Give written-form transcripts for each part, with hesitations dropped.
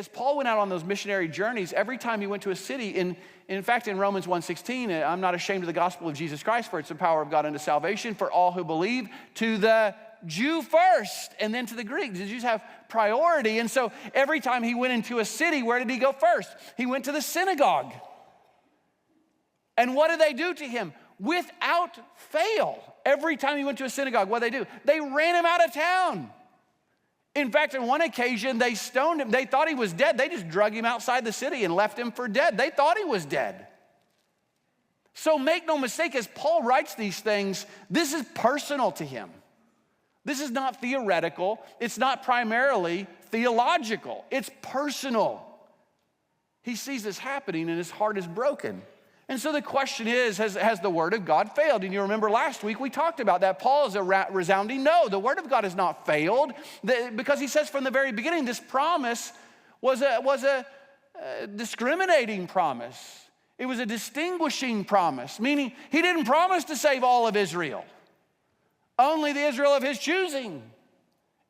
as Paul went out on those missionary journeys, every time he went to a city, in fact, in Romans 1:16, I'm not ashamed of the gospel of Jesus Christ, for it's the power of God unto salvation for all who believe, to the Jew first, and then to the Greek. The Jews have priority. And so every time he went into a city, where did he go first? He went to the synagogue. And what did they do to him? Without fail. Every time he went to a synagogue, what did they do? They ran him out of town. In fact, on one occasion, they stoned him. They thought he was dead. They just drug him outside the city and left him for dead. They thought he was dead. So make no mistake, as Paul writes these things, this is personal to him. This is not theoretical. It's not primarily theological. It's personal. He sees this happening and his heart is broken. And so the question is, has the word of God failed? And you remember last week we talked about that. Paul is a resounding no. The word of God has not failed, because he says from the very beginning this promise was a discriminating promise. It was a distinguishing promise, meaning he didn't promise to save all of Israel, only the Israel of his choosing.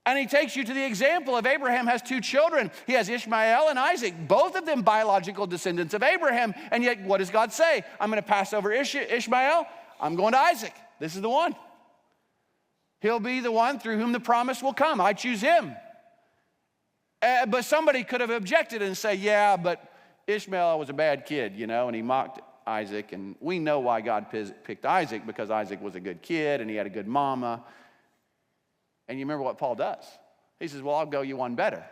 And he takes you to the example of Abraham has two children. He has Ishmael and Isaac, both of them biological descendants of Abraham. And yet, what does God say? I'm going to pass over Ishmael. I'm going to Isaac. This is the one. He'll be the one through whom the promise will come. I choose him. But somebody could have objected and say, yeah, but Ishmael was a bad kid, and he mocked Isaac. And we know why God picked Isaac, because Isaac was a good kid and he had a good mama. And you remember what Paul does? He says, well, I'll go you one better.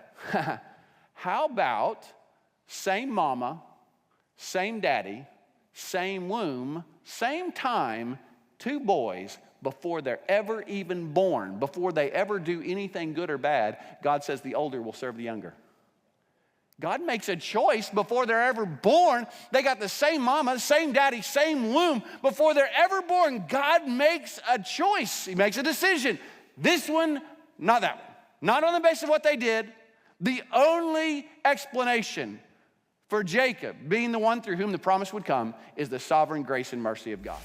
How about same mama, same daddy, same womb, same time, two boys, before they're ever even born, before they ever do anything good or bad, God says the older will serve the younger. God makes a choice before they're ever born. They got the same mama, same daddy, same womb. Before they're ever born, God makes a choice. He makes a decision. This one, not that one. Not on the basis of what they did. The only explanation for Jacob being the one through whom the promise would come is the sovereign grace and mercy of God.